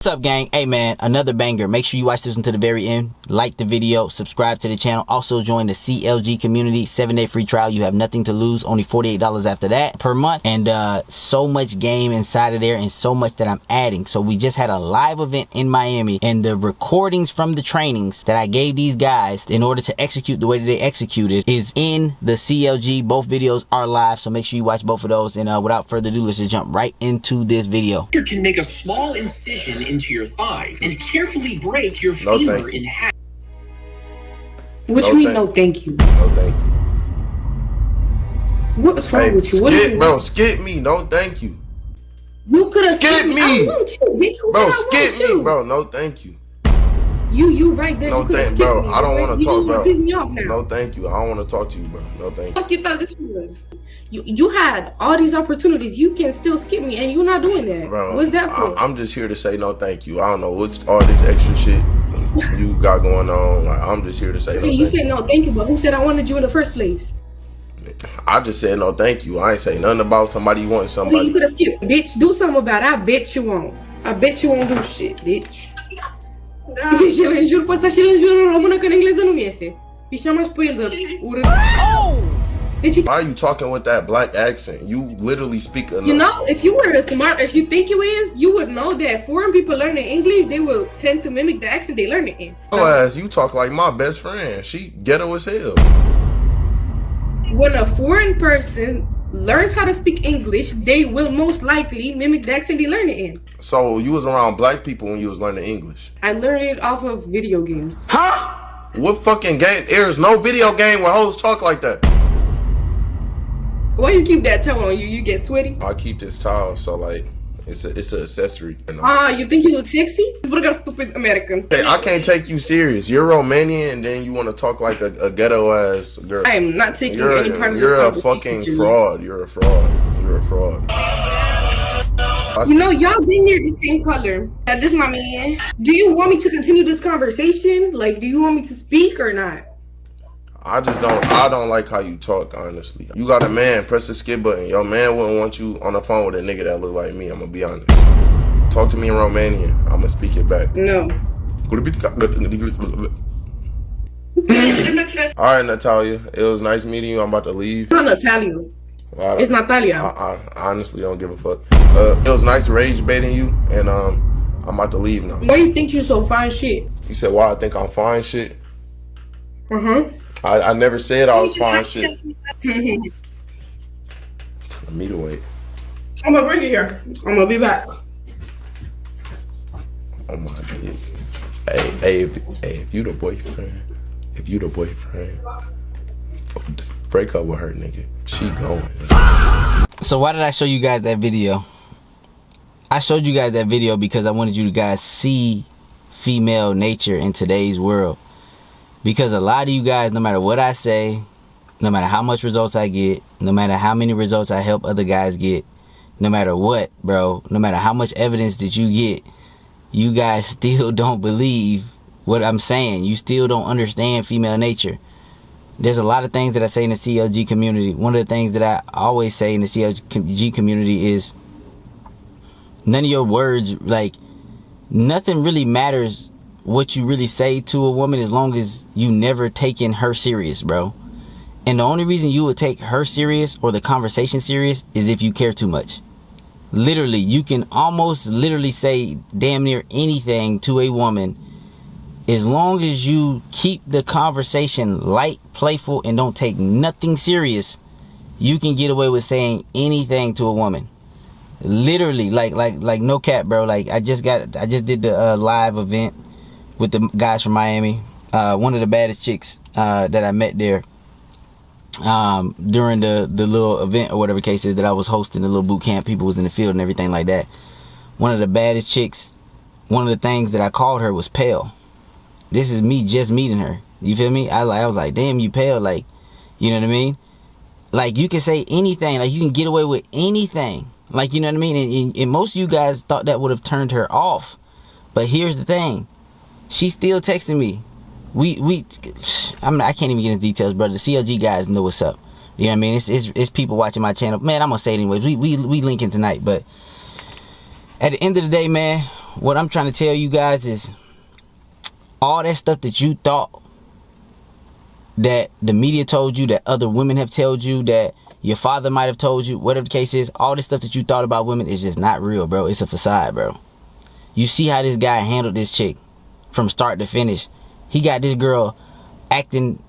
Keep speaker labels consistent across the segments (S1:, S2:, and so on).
S1: up, gang? Hey man, another banger. Make sure you watch this one to the very end. Like the video, subscribe to the channel. Also join the CLG community. 7-day free trial. You have nothing to lose. Only $48 after that per month. And so much game inside of there and so much that I'm adding. So we just had a live event in Miami, and the recordings from the trainings that I gave these guys in order to execute the way that they executed is in the CLG. Both videos are live, so make sure you watch both of those. And without further ado, let's just jump right into this video.
S2: You can make a small incision into your thigh and carefully break your femur in half.
S3: What you mean, no thank you?
S4: No thank you.
S3: What's wrong with you? What is it?
S4: Bro, skip me. No thank you.
S3: You could have
S4: skip me.
S3: I want you, bitch.
S4: Bro, skip me, bro. No thank you.
S3: You right there.
S4: No thank,
S3: bro.
S4: I don't want to talk, bro.
S3: Piss me off now.
S4: No thank you. I don't want to talk to you, bro. No thank you.
S3: Fuck you thought this was? You had all these opportunities. You can still skip me, and you're not doing that.
S4: Bro,
S3: what's that for?
S4: I'm just here to say no thank you. I don't know what's all this extra shit you got going on. Like, I'm just here to say no thank you.
S3: You said no thank you, but who said I wanted you in the first place?
S4: I just said no thank you. I ain't say nothing about somebody wanting somebody.
S3: You could have skipped. Bitch, do something about it. I bet you won't. I bet you won't do shit, bitch. Și îl înjur pe ăsta și îl înjur în română că în engleză nu iese. Pișa mă și pe el de urât. Why
S4: are you talking with that black accent? You literally speak enough.
S3: You know, if you were as smart as you think you is, you would know that foreign people learning English, they will tend to mimic the accent they learn it in.
S4: Oh, as you talk like my best friend. She ghetto as hell.
S3: When a foreign person learns how to speak English, they will most likely mimic the accent they learn it in. So
S4: you was around black people when you was learning English?
S3: I learned it off of video games.
S4: Huh? What fucking game? There's no video game where hoes talk like that.
S3: Why you keep that towel on you? You get sweaty?
S4: I keep this towel, so like it's an accessory.
S3: You think you look sexy? What a stupid American.
S4: Hey, I can't take you serious. You're Romanian and then you want to talk like a ghetto ass girl.
S3: I am not taking any part of this.
S4: You're a fucking fraud. You're a fraud. You're a fraud.
S3: You know, y'all been here the same color. This is my man. Do you want me to continue this conversation? Like, do you want me to speak or not?
S4: I don't like how you talk, honestly. You got a man, press the skip button. Your man wouldn't want you on the phone with a nigga that look like me. I'm gonna be honest. Talk to me in Romanian. I'm gonna speak it back.
S3: No.
S4: Alright, Natalia. It was nice meeting you. I'm about to leave.
S3: Not Natalia. It's Natalia.
S4: I honestly don't give a fuck. It was nice rage baiting you, and I'm about to leave now.
S3: Why you think you so fine shit?
S4: You said why I think I'm fine shit? I never said I was fine shit. Tell me to wait.
S3: I'm gonna bring it here. I'm gonna be back.
S4: Oh my God. Hey, if you the boyfriend, break up with her, nigga. She going.
S1: So why did I show you guys that video? I showed you guys that video because I wanted you guys see female nature in today's world. Because a lot of you guys, no matter what I say, no matter how much results I get, no matter how many results I help other guys get, no matter what, bro, no matter how much evidence that you get, you guys still don't believe what I'm saying. You still don't understand female nature. There's a lot of things that I say in the CLG community. One of the things that I always say in the CLG community is none of your words, like, nothing really matters what you really say to a woman as long as you never taking her serious, bro. And the only reason you would take her serious or the conversation serious is if you care too much. Literally, you can almost literally say damn near anything to a woman as long as you keep the conversation light, playful, and don't take nothing serious. You can get away with saying anything to a woman. Literally, like no cap, bro. Like I just did the live event with the guys from Miami. One of the baddest chicks that I met there during the little event or whatever case is that I was hosting, the little boot camp. People was in the field and everything like that. One of the baddest chicks, one of the things that I called her was pale. This is me just meeting her. You feel me? I was like, damn, you pale. Like, you know what I mean? Like, you can say anything. Like, you can get away with anything. Like, you know what I mean? And most of you guys thought that would have turned her off. But here's the thing. She's still texting me. I can't even get into details, brother. The CLG guys know what's up. You know what I mean? It's people watching my channel. Man, I'm gonna say it anyways. We linking tonight, but at the end of the day, man, what I'm trying to tell you guys is all that stuff that you thought, that the media told you, that other women have told you, that your father might have told you, whatever the case is, all this stuff that you thought about women is just not real, bro. It's a facade, bro. You see how this guy handled this chick from start to finish. He got this girl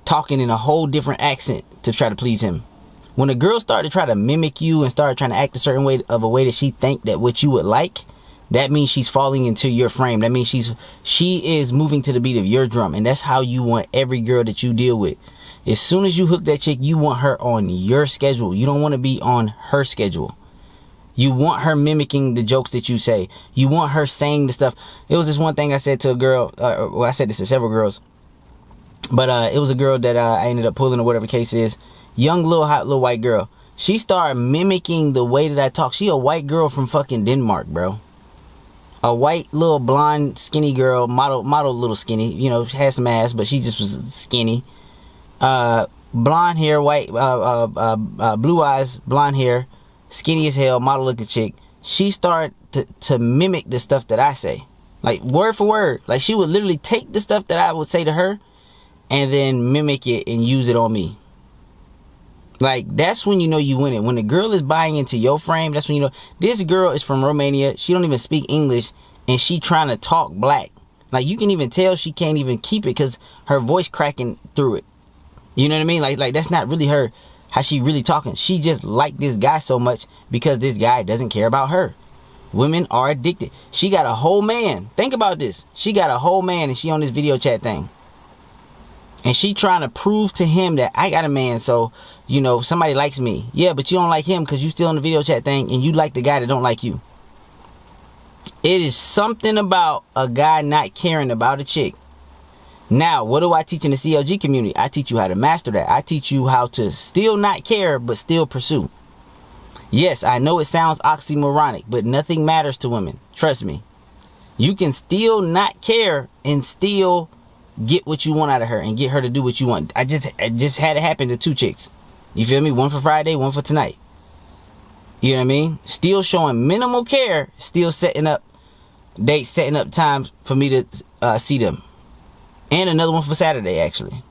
S1: talking in a whole different accent to try to please him. When a girl started to try to mimic you and started trying to act a certain way, of a way that she think that what you would like, that means she's falling into your frame. That means she is moving to the beat of your drum. And that's how you want every girl that you deal with. As soon as you hook that chick, you want her on your schedule. You don't want to be on her schedule. You want her mimicking the jokes that you say. You want her saying the stuff. It was this one thing I said to a girl. Well, I said this to several girls. But it was a girl that I ended up pulling, or whatever the case is. Young, little, hot, little white girl. She started mimicking the way that I talk. She a white girl from fucking Denmark, bro. A white, little, blonde, skinny girl. Model little skinny. You know, had some ass, but she just was skinny. Blonde hair, white, blue eyes, blonde hair, skinny as hell, model looking chick. She started to mimic the stuff that I say, like word for word. Like she would literally take the stuff that I would say to her and then mimic it and use it on me. Like, that's when you know you win it. When the girl is buying into your frame, that's when you know. This girl is from Romania. She don't even speak English, and she trying to talk black. Like, you can even tell she can't even keep it because her voice cracking through it. You know what I mean? Like that's not really her, how she really talking. She just liked this guy so much because this guy doesn't care about her. Women are addicted. She got a whole man. Think about this. She got a whole man, and she on this video chat thing. And she trying to prove to him that I got a man, so, you know, somebody likes me. Yeah, but you don't like him because you still on the video chat thing, and you like the guy that don't like you. It is something about a guy not caring about a chick. Now, what do I teach in the CLG community? I teach you how to master that. I teach you how to still not care, but still pursue. Yes, I know it sounds oxymoronic, but nothing matters to women. Trust me. You can still not care and still get what you want out of her and get her to do what you want. I just had it happen to 2 chicks. You feel me? One for Friday, one for tonight. You know what I mean? Still showing minimal care, still setting up dates, setting up times for me to see them. And another one for Saturday, actually.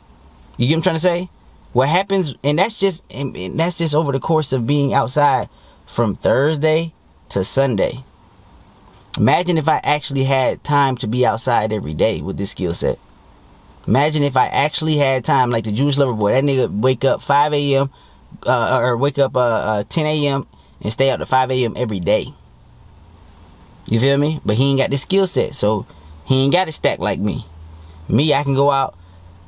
S1: You get what I'm trying to say? What happens, and that's just over the course of being outside from Thursday to Sunday. Imagine if I actually had time to be outside every day with this skill set. Imagine if I actually had time, like the Jewish lover boy. That nigga wake up 5 a.m. Or wake up 10 a.m. and stay out to 5 a.m. every day. You feel me? But he ain't got the skill set, so he ain't got it stacked like me. Me, I can go out,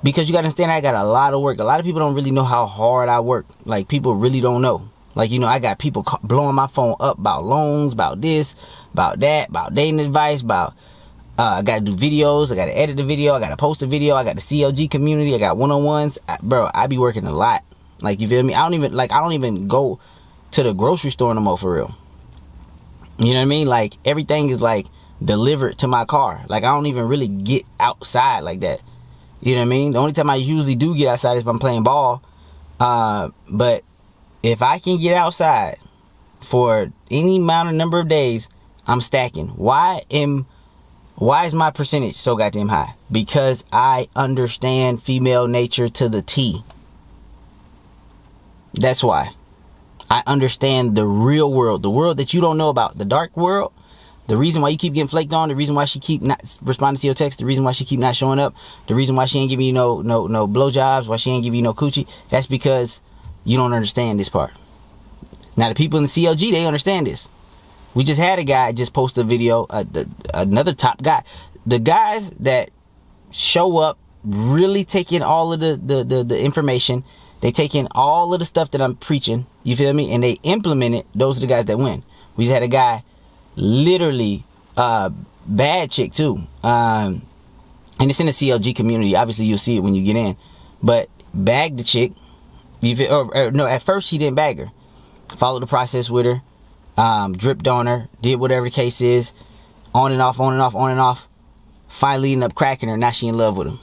S1: because you gotta understand, I got a lot of work. A lot of people don't really know how hard I work. Like, people really don't know. Like, you know, I got people blowing my phone up about loans, about this, about that, about dating advice, about I gotta do videos, I gotta edit the video, I gotta post a video, I got the CLG community, I got one-on-ones. Bro, I be working a lot. Like, you feel me? I don't even go to the grocery store no more, for real. You know what I mean? Like, everything is like delivered to my car. Like, I don't even really get outside like that. You know what I mean? The only time I usually do get outside is if I'm playing ball. But if I can get outside for any amount of number of days, I'm stacking. Why is my percentage so goddamn high? Because I understand female nature to the T. That's why. I understand the real world, the world that you don't know about, the dark world. The reason why you keep getting flaked on, the reason why she keep not responding to your text, the reason why she keep not showing up, the reason why she ain't giving you no blowjobs, why she ain't giving you no coochie, that's because you don't understand this part. Now, the people in the CLG, they understand this. We just had a guy just post a video, another top guy. The guys that show up, really taking all of the information, they taking all of the stuff that I'm preaching, you feel me, and they implement it, those are the guys that win. We just had a guy, literally, bad chick too, and it's in the CLG community. Obviously, you'll see it when you get in, but bagged the chick. No, at first he didn't bag her. Followed the process with her, dripped on her, did whatever the case is, on and off, on and off, on and off. Finally ended up cracking her. Now she in love with him.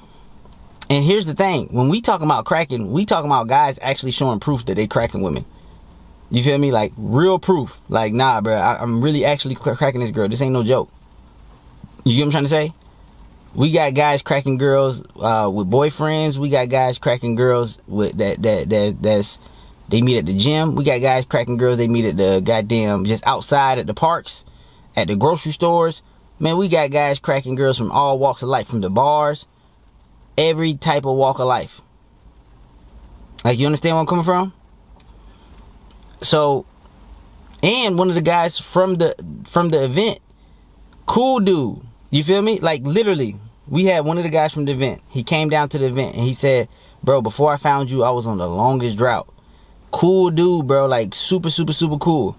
S1: And here's the thing: when we talking about cracking, we talking about guys actually showing proof that they cracking women. You feel me? Like, real proof. Like, nah, bro, I'm really actually cracking this girl. This ain't no joke. You get what I'm trying to say? We got guys cracking girls with boyfriends. We got guys cracking girls with that's they meet at the gym. We got guys cracking girls they meet at the goddamn just outside at the parks, at the grocery stores. Man, we got guys cracking girls from all walks of life, from the bars, every type of walk of life. Like, you understand where I'm coming from? So, and one of the guys from the event, cool dude. You feel me? Like, literally, we had one of the guys from the event. He came down to the event and he said, bro, before I found you, I was on the longest drought. Cool dude, bro. Like, super, super, super cool.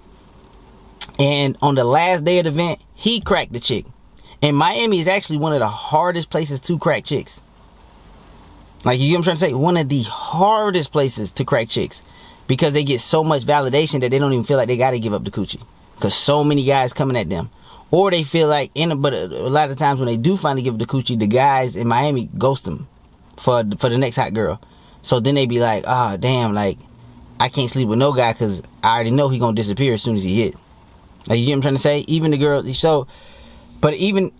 S1: And on the last day of the event, he cracked the chick. And Miami is actually one of the hardest places to crack chicks. Like, you get what I'm trying to say? One of the hardest places to crack chicks. Because they get so much validation that they don't even feel like they got to give up the coochie. Because so many guys coming at them. Or they feel like, but a lot of times when they do finally give up the coochie, the guys in Miami ghost them for the next hot girl. So then they be like, ah, damn, like, I can't sleep with no guy because I already know he gonna disappear as soon as he hit. Like, you get what I'm trying to say? Even the girls, so, but even,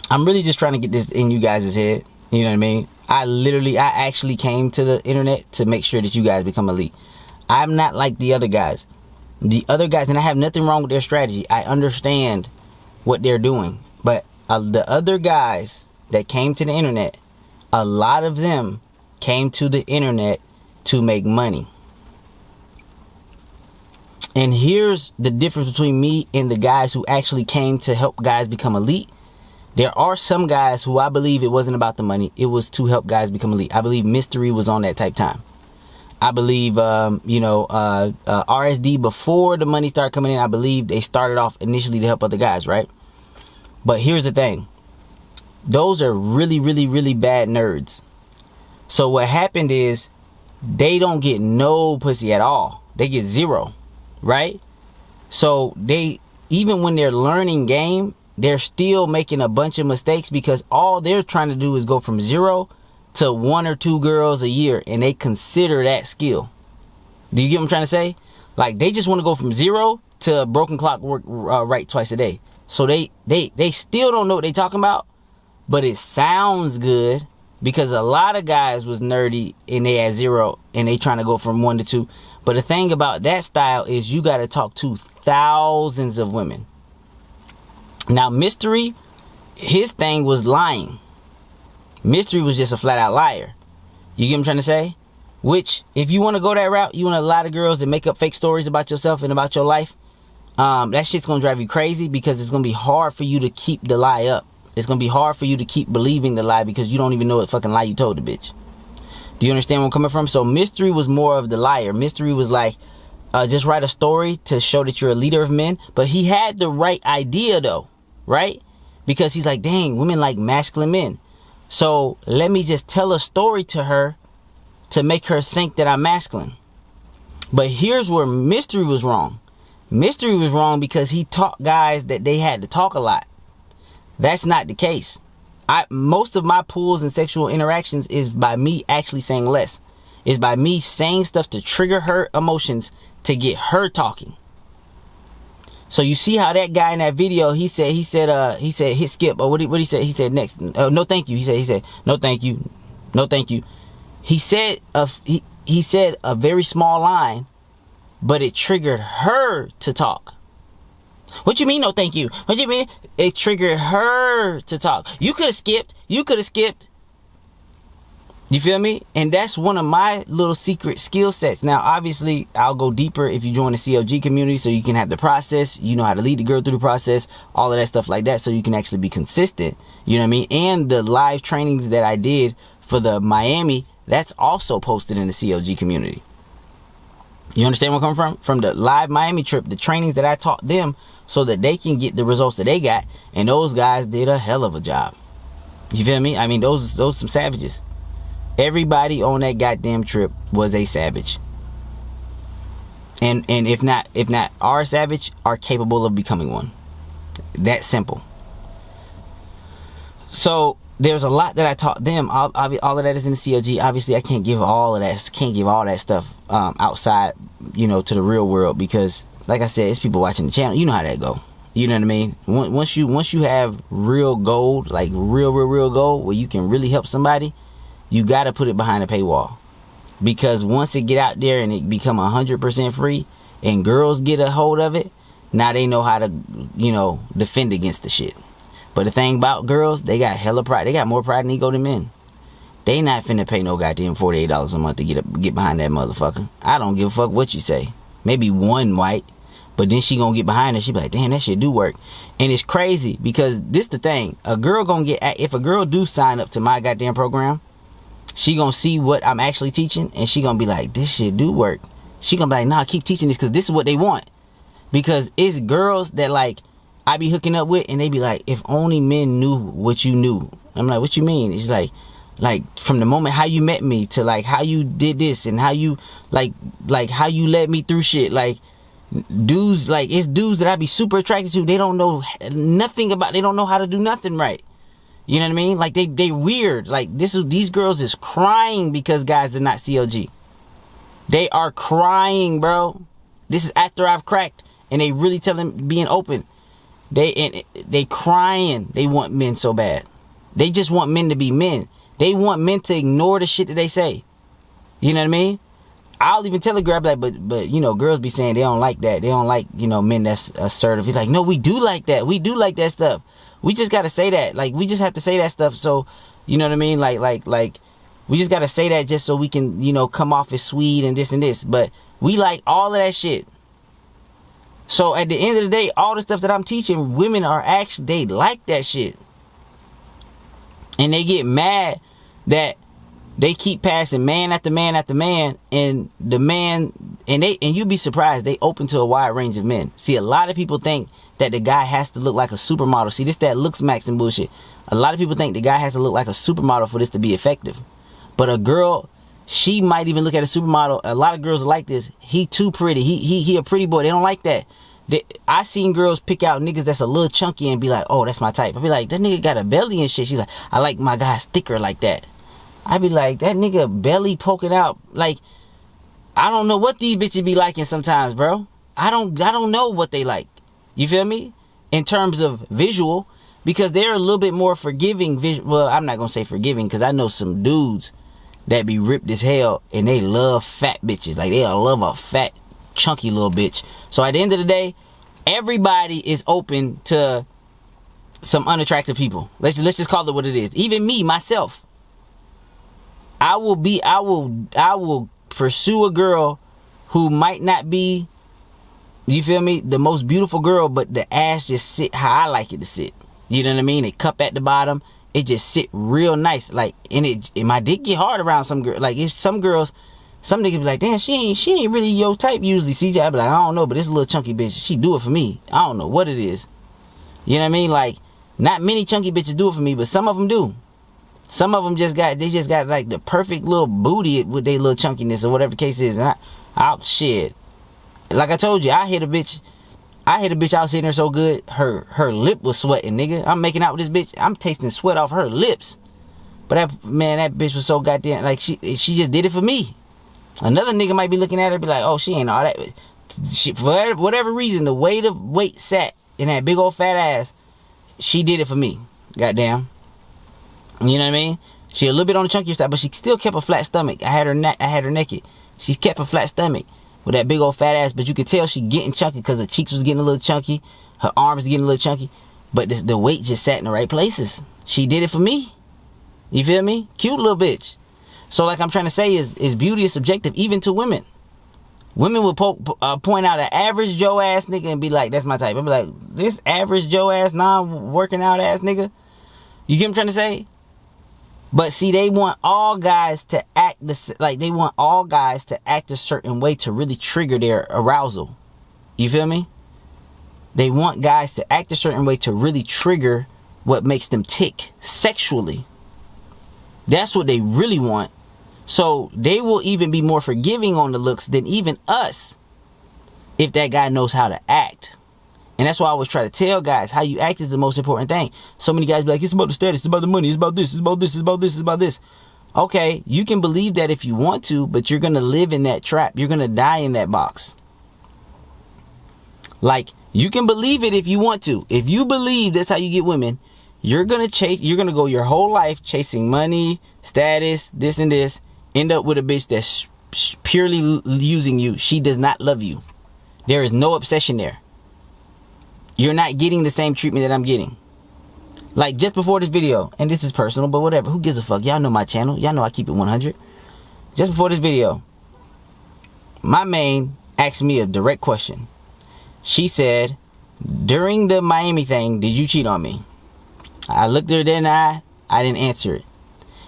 S1: I'm really just trying to get this in you guys' head. You know what I mean? I actually came to the internet to make sure that you guys become elite. I'm not like the other guys. The other guys, and I have nothing wrong with their strategy. I understand what they're doing. But the other guys that came to the internet, a lot of them came to the internet to make money. And here's the difference between me and the guys who actually came to help guys become elite. There are some guys who I believe it wasn't about the money. It was to help guys become elite. I believe Mystery was on that type time. I believe, RSD, before the money started coming in, I believe they started off initially to help other guys, right? But here's the thing. Those are really, really, really bad nerds. So what happened is they don't get no pussy at all. They get zero, right? So they, even when they're learning game, they're still making a bunch of mistakes because all they're trying to do is go from 0 to 1 or 2 girls a year, and they consider that skill. Do you get what I'm trying to say? Like, they just want to go from 0 to broken clock work right twice a day. So they still don't know what they're talking about, but it sounds good because a lot of guys was nerdy and they had 0 and they trying to go from 1 to 2. But the thing about that style is you got to talk to thousands of women. Now, Mystery, his thing was lying. Mystery was just a flat out liar. You get what I'm trying to say? Which, if you want to go that route, you want a lot of girls that make up fake stories about yourself and about your life. That shit's going to drive you crazy because it's going to be hard for you to keep the lie up. It's going to be hard for you to keep believing the lie because you don't even know what fucking lie you told the bitch. Do you understand where I'm coming from? So Mystery was more of the liar. Mystery was like, just write a story to show that you're a leader of men. But he had the right idea though, right? Because he's like, dang, women like masculine men. So let me just tell a story to her to make her think that I'm masculine. But here's where Mystery was wrong. Mystery was wrong because he taught guys that they had to talk a lot. That's not the case. Most of my pulls and sexual interactions is by me actually saying less. It's by me saying stuff to trigger her emotions to get her talking. So you see how that guy in that video, he said hit skip, or what he said? He said next. No thank you. He said no thank you, no thank you. He said he said a very small line, but it triggered her to talk. What you mean no thank you? What you mean? It triggered her to talk. You could have skipped. You could have skipped. You feel me? And that's one of my little secret skill sets. Now, obviously, I'll go deeper if you join the CLG community so you can have the process. You know how to lead the girl through the process. All of that stuff like that so you can actually be consistent. You know what I mean? And the live trainings that I did for the Miami, that's also posted in the CLG community. You understand where I'm coming from? From the live Miami trip, the trainings that I taught them so that they can get the results that they got. And those guys did a hell of a job. You feel me? I mean, those some savages. Everybody on that goddamn trip was a savage. And if not are savage, are capable of becoming one. That simple. So there's a lot that I taught them. All of that is in the CLG. Obviously, I can't give all of that. Can't give all that stuff outside, to the real world because, like I said, it's people watching the channel. You know how that go. You know what I mean? Once you have real gold, like real gold, where you can really help somebody, you got to put it behind a paywall. Because once it get out there and it become 100% free, and girls get a hold of it, now they know how to, you know, defend against the shit. But the thing about girls, they got hella pride. They got more pride and ego than men. They not finna pay no goddamn $48 a month to get behind that motherfucker. I don't give a fuck what you say. Maybe one might. But then she gonna get behind her. She be like, damn, that shit do work. And it's crazy because this the thing. A girl gonna get, if a girl do sign up to my goddamn program, she gonna see what I'm actually teaching, and she gonna be like, this shit do work. She gonna be like, nah, keep teaching this because this is what they want. Because it's girls that like I be hooking up with, and they be like, if only men knew what you knew. I'm like, what you mean? It's like from the moment how you met me to like how you did this and how you like how you led me through shit. Like dudes, like it's dudes that I be super attracted to. They don't know nothing about, they don't know how to do nothing right. You know what I mean? Like they weird. Like these girls is crying because guys are not CLG. They are crying, bro. This is after I've cracked, and they really being open. They crying. They want men so bad. They just want men to be men. They want men to ignore the shit that they say. You know what I mean? I'll even tell a girl, like, but you know, girls be saying they don't like that. They don't like, you know, men that's assertive. He's like, no, we do like that. We do like that stuff. We just gotta say that. Like, we just have to say that stuff. So, you know what I mean? Like, we just gotta say that just so we can, you know, come off as sweet and this and this. But we like all of that shit. So at the end of the day, all the stuff that I'm teaching, women are actually, they like that shit. And they get mad that they keep passing man after man after man, and the man, and you'd be surprised, they open to a wide range of men. See, a lot of people think that the guy has to look like a supermodel. See, this that looks max and bullshit. A lot of people think the guy has to look like a supermodel for this to be effective. But a girl, she might even look at a supermodel. A lot of girls are like this. He too pretty. He a pretty boy. They don't like that. I seen girls pick out niggas that's a little chunky and be like, oh, that's my type. I be like, that nigga got a belly and shit. She's like, I like my guys thicker like that. I be like, that nigga belly poking out. Like, I don't know what these bitches be liking sometimes, bro. I don't know what they like. You feel me? In terms of visual, because they're a little bit more forgiving. Well, I'm not gonna say forgiving, because I know some dudes that be ripped as hell and they love fat bitches. Like, they love a fat, chunky little bitch. So at the end of the day, everybody is open to some unattractive people. Let's just call it what it is. Even me, myself. I will pursue a girl who might not be, you feel me, the most beautiful girl, but the ass just sit how I like it to sit. You know what I mean? It cup at the bottom. It just sit real nice. Like, and my dick get hard around some girl. Like, it's some girls, some niggas be like, damn, she ain't really your type usually, CJ. I be like, I don't know, but this little chunky bitch, she do it for me. I don't know what it is. You know what I mean? Like, not many chunky bitches do it for me, but some of them do. Some of them just got like the perfect little booty with their little chunkiness or whatever the case is. And I shit. Like I told you, I hit a bitch I was sitting there so good, her lip was sweating, nigga. I'm making out with this bitch, I'm tasting sweat off her lips. But that bitch was so goddamn, like, she just did it for me. Another nigga might be looking at her and be like, oh, she ain't all that. She, for whatever reason, the way the weight sat in that big old fat ass, she did it for me. Goddamn. You know what I mean? She a little bit on the chunkier side, but she still kept a flat stomach. I had her naked. She kept a flat stomach with that big old fat ass, but you could tell she getting chunky because her cheeks was getting a little chunky, her arms getting a little chunky, but the weight just sat in the right places. She did it for me. You feel me? Cute little bitch. So like I'm trying to say is beauty is subjective, even to women. Women will point out an average Joe ass nigga and be like, that's my type. I'll be like, this average Joe ass, non-working out ass nigga. You get what I'm trying to say? But see, they want all guys to act a certain way to really trigger their arousal. You feel me? They want guys to act a certain way to really trigger what makes them tick sexually. That's what they really want. So they will even be more forgiving on the looks than even us if that guy knows how to act. And that's why I always try to tell guys, how you act is the most important thing. So many guys be like, it's about the status, it's about the money, it's about this, it's about this, it's about this, it's about this. Okay, you can believe that if you want to, but you're going to live in that trap. You're going to die in that box. Like, You can believe it if you want to. If you believe that's how you get women, you're gonna go your whole life chasing money, status, this and this, end up with a bitch that's purely using you. She does not love you. There is no obsession there. You're not getting the same treatment that I'm getting. Like just before this video, and this is personal, but whatever, who gives a fuck? Y'all know my channel. Y'all know I keep it 100. Just before this video, my main asked me a direct question. She said, during the Miami thing, did you cheat on me? I looked her dead in the eye. I didn't answer it.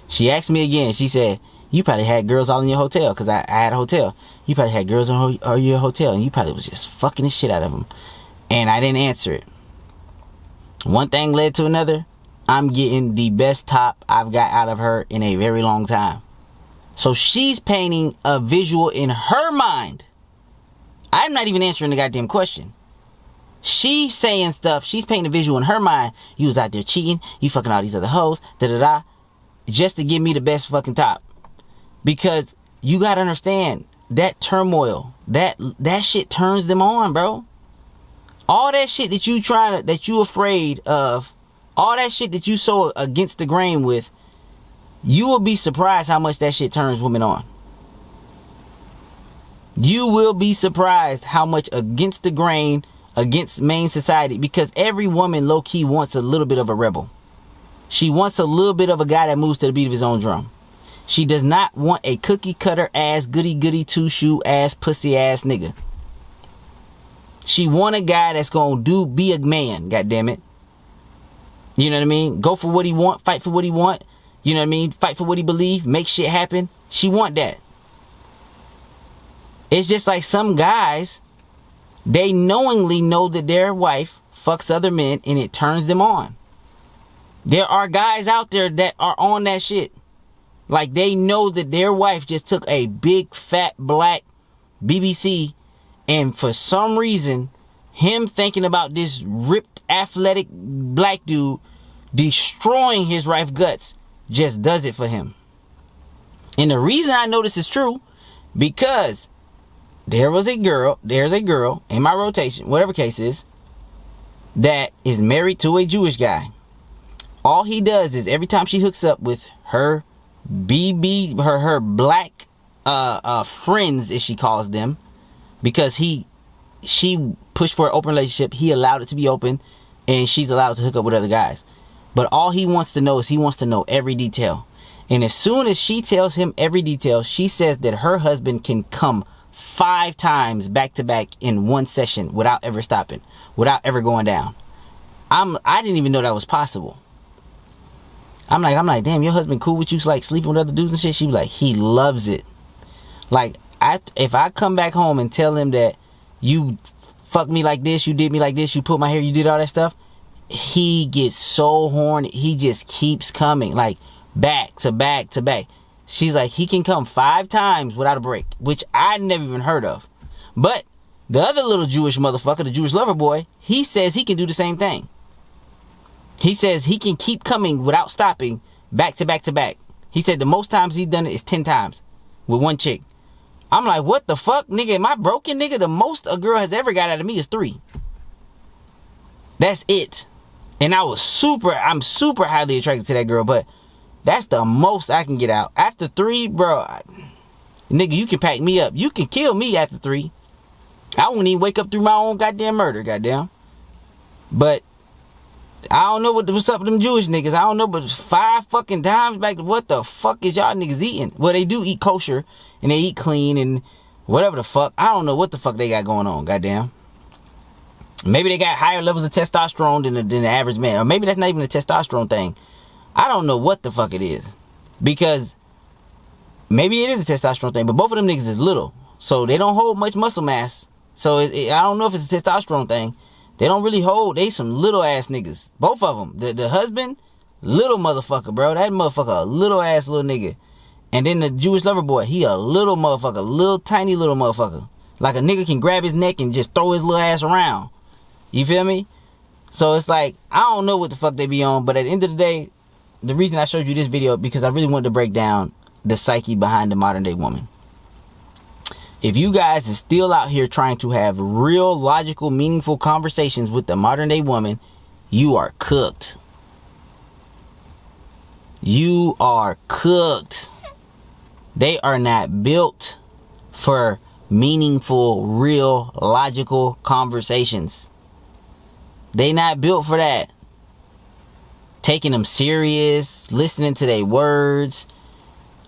S1: She asked me again. She said, you probably had girls all in your hotel, because I had a hotel. You probably had girls in your hotel, and you probably was just fucking the shit out of them. And I didn't answer it. One thing led to another. I'm getting the best top I've got out of her in a very long time. So she's painting a visual in her mind. I'm not even answering the goddamn question. She's saying stuff. She's painting a visual in her mind. You was out there cheating. You fucking all these other hoes. Da-da-da. Just to give me the best fucking top. Because you gotta understand, that turmoil, that shit turns them on, bro. All that shit that you afraid of, all that shit that you so against the grain with, you will be surprised how much that shit turns women on. You will be surprised how much against the grain, against main society, because every woman low-key wants a little bit of a rebel. She wants a little bit of a guy that moves to the beat of his own drum. She does not want a cookie cutter ass, goody goody two shoe ass, pussy ass nigga. She want a guy that's gonna be a man, goddammit. You know what I mean? Go for what he want, fight for what he want. You know what I mean? Fight for what he believe, make shit happen. She want that. It's just like some guys, they knowingly know that their wife fucks other men and it turns them on. There are guys out there that are on that shit. Like they know that their wife just took a big fat black BBC, and for some reason, him thinking about this ripped athletic black dude destroying his wife's guts just does it for him. And the reason I know this is true, because there's a girl in my rotation, whatever case is, that is married to a Jewish guy. All he does is every time she hooks up with her her black friends, as she calls them, because she pushed for an open relationship, he allowed it to be open, and she's allowed to hook up with other guys. But all he wants to know is he wants to know every detail. And as soon as she tells him every detail, she says that her husband can come 5 times back to back in one session without ever stopping, without ever going down. I didn't even know that was possible. I'm like, damn, your husband cool with you, like sleeping with other dudes and shit? She be like, he loves it. Like, if I come back home and tell him that you fucked me like this, you did me like this, you put my hair, you did all that stuff, he gets so horny. He just keeps coming, like back to back to back. She's like, he can come 5 times without a break, which I never even heard of. But the other little Jewish motherfucker, the Jewish lover boy, he says he can do the same thing. He says he can keep coming without stopping, back to back to back. He said the most times he's done it is 10 times with one chick. I'm like, what the fuck, nigga? Am I broken, nigga? The most a girl has ever got out of me is 3. That's it. And I'm super highly attracted to that girl, but that's the most I can get out. After 3, bro, nigga, you can pack me up. You can kill me after 3. I won't even wake up through my own goddamn murder, goddamn. But I don't know what's up with them Jewish niggas. I don't know, but 5 fucking times back. What the fuck is y'all niggas eating? Well, they do eat kosher and they eat clean and whatever the fuck. I don't know what the fuck they got going on, goddamn. Maybe they got higher levels of testosterone than the average man. Or maybe that's not even a testosterone thing. I don't know what the fuck it is. Because maybe it is a testosterone thing, but both of them niggas is little. So they don't hold much muscle mass. So I don't know if it's a testosterone thing. They don't really hold. They some little ass niggas. Both of them. The husband, little motherfucker, bro. That motherfucker, a little ass little nigga. And then the Jewish lover boy, he a little motherfucker. Little tiny little motherfucker. Like a nigga can grab his neck and just throw his little ass around. You feel me? So it's like, I don't know what the fuck they be on. But at the end of the day, the reason I showed you this video, because I really wanted to break down the psyche behind the modern day woman. If you guys are still out here trying to have real, logical, meaningful conversations with the modern day woman, you are cooked. You are cooked. They are not built for meaningful, real, logical conversations. They not built for that. Taking them serious, listening to their words,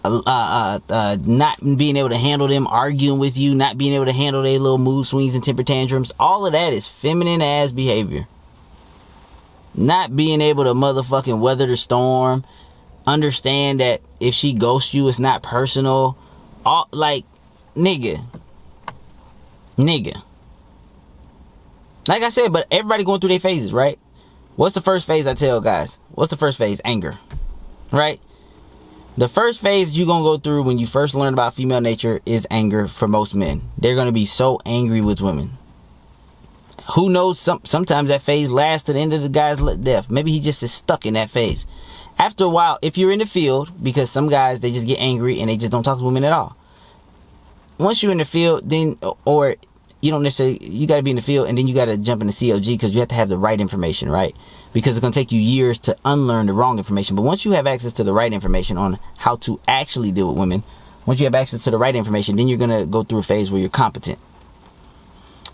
S1: not being able to handle them arguing with you, not being able to handle their little mood swings and temper tantrums. All of that is feminine ass behavior. Not being able to motherfucking weather the storm, understand that if she ghosts you, it's not personal. All like, nigga. Like I said, but everybody going through their phases, right? What's the first phase I tell guys? What's the first phase? Anger, right? The first phase you're going to go through when you first learn about female nature is anger for most men. They're going to be so angry with women. Who knows, sometimes that phase lasts to the end of the guy's death. Maybe he just is stuck in that phase. After a while, if you're in the field, because some guys, they just get angry and they just don't talk to women at all. Once you're in the field, then, or you don't necessarily, you got to be in the field and then you got to jump into CLG because you have to have the right information, right? Because it's going to take you years to unlearn the wrong information. But once you have access to the right information on how to actually deal with women, once you have access to the right information, then you're going to go through a phase where you're competent.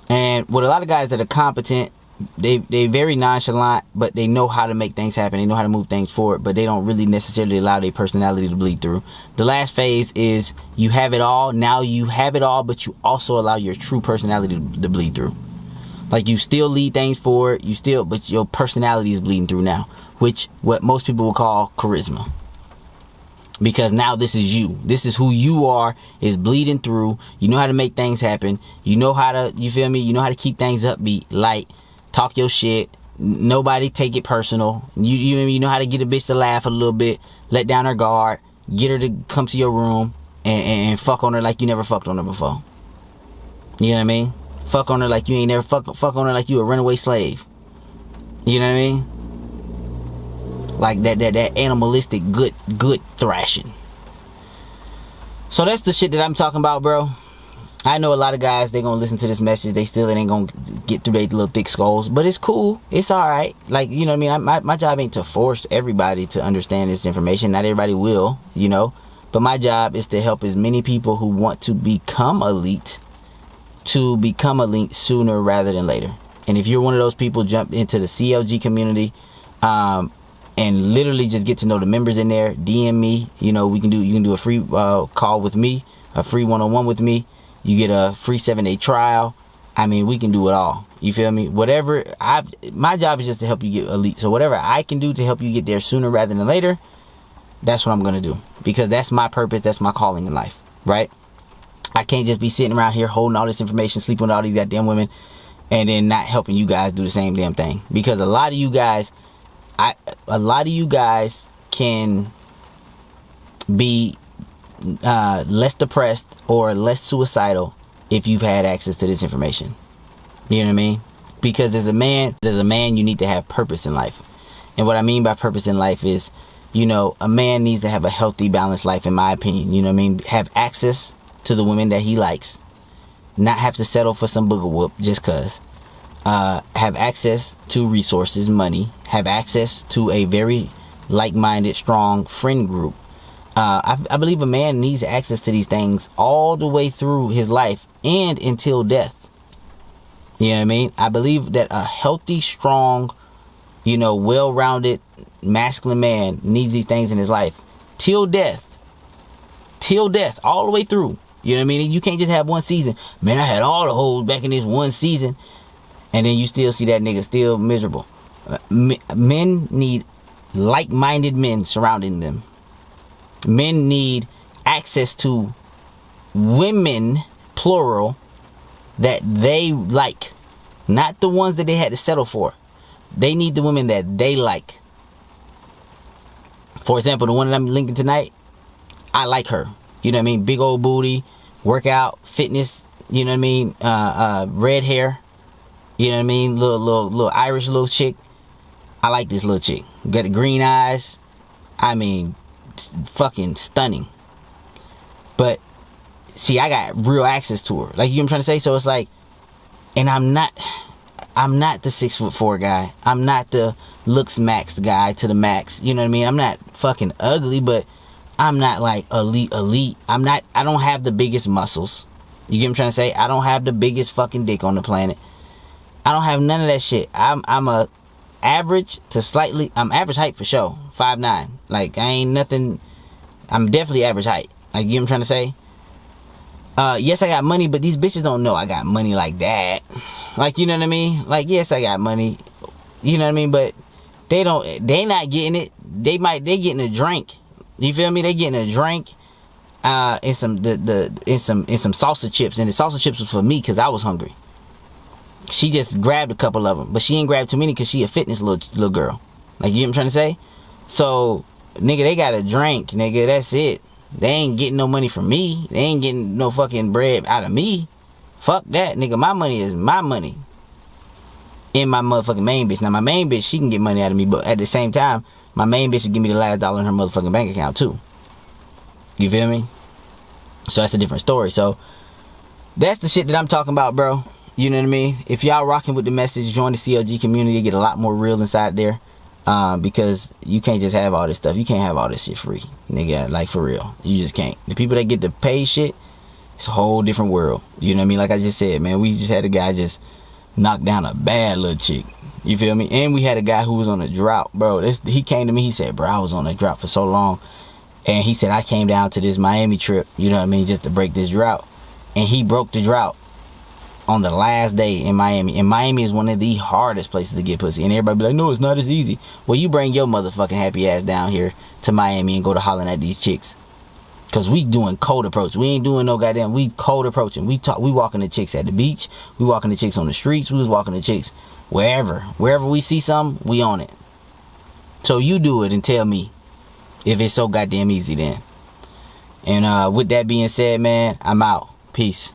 S1: And with a lot of guys that are competent, they very nonchalant, but they know how to make things happen. They know how to move things forward, but they don't really necessarily allow their personality to bleed through. The last phase is you have it all. Now you have it all, but you also allow your true personality to bleed through. Like you still lead things forward, but your personality is bleeding through now, which what most people will call charisma. Because now this is you. This is who you are, is bleeding through. You know how to make things happen. You know how to, you feel me? You know how to keep things upbeat, light, talk your shit. Nobody take it personal. You know how to get a bitch to laugh a little bit, let down her guard, get her to come to your room and fuck on her like you never fucked on her before. You know what I mean? Fuck on her like you ain't never fuck on her like you a runaway slave. You know what I mean? Like that animalistic good thrashing. So that's the shit that I'm talking about, bro. I know a lot of guys, they gonna listen to this message, they still ain't gonna get through their little thick skulls, but it's cool, it's alright. Like, you know what I mean, my job ain't to force everybody to understand this information. Not everybody will, you know, but my job is to help as many people who want to become elite sooner rather than later. And if you're one of those people, jump into the CLG community and literally just get to know the members in there. DM me, you know, you can do a free call with me, a free one-on-one with me. You get a free 7-day trial. I mean, we can do it all. You feel me? My job is just to help you get elite. So whatever I can do to help you get there sooner rather than later, that's what I'm going to do. Because that's my purpose. That's my calling in life, right? I can't just be sitting around here holding all this information, sleeping with all these goddamn women, and then not helping you guys do the same damn thing. Because a lot of you guys can be less depressed or less suicidal if you've had access to this information. You know what I mean? Because as a man, you need to have purpose in life. And what I mean by purpose in life is, you know, a man needs to have a healthy, balanced life, in my opinion. You know what I mean? Have access to the women that he likes. Not have to settle for some booger whoop just cause. Have access to resources, money. Have access to a very like-minded, strong friend group. I believe a man needs access to these things all the way through his life and until death. You know what I mean? I believe that a healthy, strong, you know, well-rounded, masculine man needs these things in his life till death, all the way through. You know what I mean? You can't just have one season. Man, I had all the hoes back in this one season, and then you still see that nigga still miserable. Men need like-minded men surrounding them. Men need access to women, plural, that they like. Not the ones that they had to settle for. They need the women that they like. For example, the one that I'm linking tonight, I like her. You know what I mean? Big old booty, workout, fitness, you know what I mean? Red hair, you know what I mean? Little Irish little chick. I like this little chick. Got the green eyes. I mean, fucking stunning. But see, I got real access to her. Like, you know what I'm trying to say? So it's like, and I'm not the 6'4" guy. I'm not the looks maxed guy to the max. You know what I mean? I'm not fucking ugly, but I'm not like elite. I don't have the biggest muscles. You get what I'm trying to say? I don't have the biggest fucking dick on the planet. I don't have none of that shit. I'm a average to slightly, I'm average height for sure. 5'9". Like, I ain't nothing. I'm definitely average height. Like, you know what I'm trying to say? Yes, I got money, but these bitches don't know I got money like that. Like, you know what I mean? Like, yes, I got money. You know what I mean? But they not getting it. They getting a drink. You feel me? They getting a drink. And some salsa chips. And the salsa chips was for me because I was hungry. She just grabbed a couple of them, but she ain't grabbed too many because she a fitness little girl. Like, you know what I'm trying to say? So, nigga, they got a drink, nigga. That's it. They ain't getting no money from me. They ain't getting no fucking bread out of me. Fuck that, nigga. My money is my money. In my motherfucking main bitch. Now, my main bitch, she can get money out of me, but at the same time, my main bitch will give me the last dollar in her motherfucking bank account, too. You feel me? So, that's a different story. So, that's the shit that I'm talking about, bro. You know what I mean? If y'all rocking with the message, join the CLG community, get a lot more real inside there. Because you can't just have all this stuff. You can't have all this shit free, nigga. Like, for real. You just can't. The people that get to pay shit, it's a whole different world. You know what I mean? Like I just said, man, we just had a guy just knock down a bad little chick. You feel me? And we had a guy who was on a drought, bro. He came to me, he said, bro, I was on a drought for so long. And he said, I came down to this Miami trip, you know what I mean, just to break this drought. And he broke the drought on the last day in Miami. And Miami is one of the hardest places to get pussy. And everybody be like, no, it's not as easy. Well, you bring your motherfucking happy ass down here to Miami and go to hollering at these chicks. Because we doing cold approach. We ain't doing no goddamn, we cold approaching. We walking the chicks at the beach. We walking the chicks on the streets. We was walking the chicks wherever. Wherever we see something, we on it. So you do it and tell me if it's so goddamn easy then. And with that being said, man, I'm out. Peace.